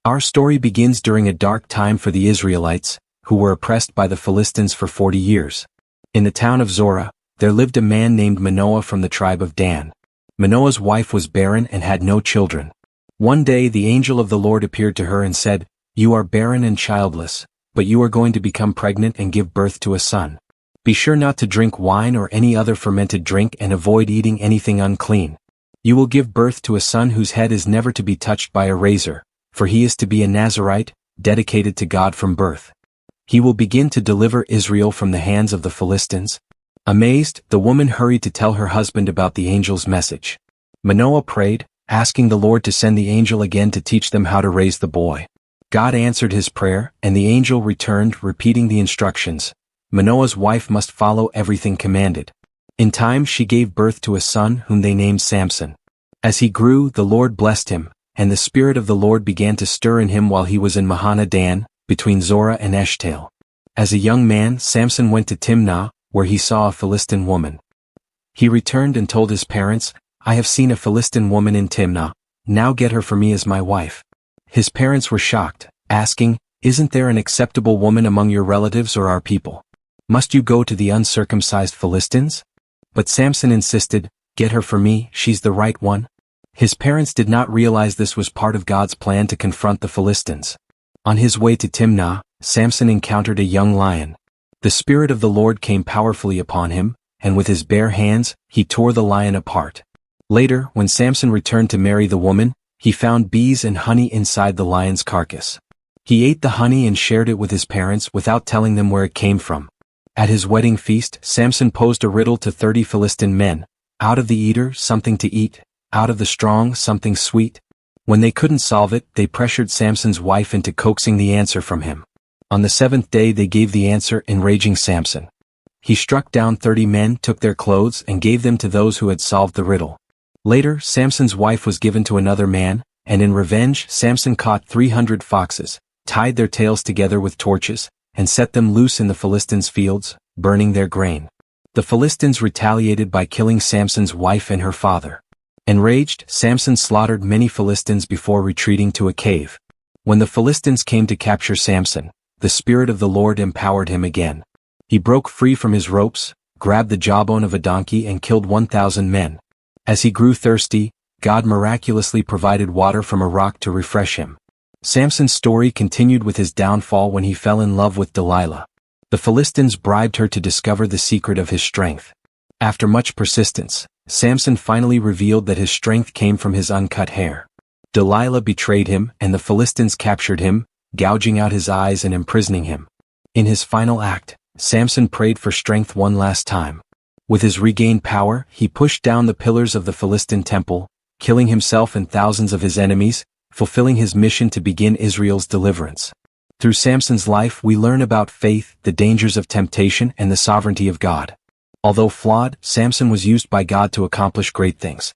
Our story begins during a dark time for the Israelites, who were oppressed by the Philistines for 40 years. In the town of Zorah, there lived a man named Manoah from the tribe of Dan. Manoah's wife was barren and had no children. One day the angel of the Lord appeared to her and said, "You are barren and childless, but you are going to become pregnant and give birth to a son. Be sure not to drink wine or any other fermented drink and avoid eating anything unclean. You will give birth to a son whose head is never to be touched by a razor, for he is to be a Nazirite, dedicated to God from birth. He will begin to deliver Israel from the hands of the Philistines." Amazed, the woman hurried to tell her husband about the angel's message. Manoah prayed, asking the Lord to send the angel again to teach them how to raise the boy. God answered his prayer, and the angel returned, repeating the instructions. Manoah's wife must follow everything commanded. In time she gave birth to a son whom they named Samson. As he grew, the Lord blessed him, and the Spirit of the Lord began to stir in him while he was in Mahaneh Dan, between Zorah and Eshtaol. As a young man, Samson went to Timnah, where he saw a Philistine woman. He returned and told his parents, "I have seen a Philistine woman in Timnah, now get her for me as my wife." His parents were shocked, asking, "Isn't there an acceptable woman among your relatives or our people? Must you go to the uncircumcised Philistines?" But Samson insisted, "Get her for me, she's the right one." His parents did not realize this was part of God's plan to confront the Philistines. On his way to Timnah, Samson encountered a young lion. The Spirit of the Lord came powerfully upon him, and with his bare hands, he tore the lion apart. Later, when Samson returned to marry the woman, he found bees and honey inside the lion's carcass. He ate the honey and shared it with his parents without telling them where it came from. At his wedding feast, Samson posed a riddle to 30 Philistine men. Out of the eater, something to eat. Out of the strong, something sweet. When they couldn't solve it, they pressured Samson's wife into coaxing the answer from him. On the 7th day they gave the answer, enraging Samson. He struck down 30 men, took their clothes, and gave them to those who had solved the riddle. Later, Samson's wife was given to another man, and in revenge, Samson caught 300 foxes, tied their tails together with torches, and set them loose in the Philistines' fields, burning their grain. The Philistines retaliated by killing Samson's wife and her father. Enraged, Samson slaughtered many Philistines before retreating to a cave. When the Philistines came to capture Samson, the Spirit of the Lord empowered him again. He broke free from his ropes, grabbed the jawbone of a donkey and killed 1,000 men. As he grew thirsty, God miraculously provided water from a rock to refresh him. Samson's story continued with his downfall when he fell in love with Delilah. The Philistines bribed her to discover the secret of his strength. After much persistence, Samson finally revealed that his strength came from his uncut hair. Delilah betrayed him, and the Philistines captured him, gouging out his eyes and imprisoning him. In his final act, Samson prayed for strength one last time. With his regained power, he pushed down the pillars of the Philistine temple, killing himself and thousands of his enemies, fulfilling his mission to begin Israel's deliverance. Through Samson's life we learn about faith, the dangers of temptation, and the sovereignty of God. Although flawed, Samson was used by God to accomplish great things.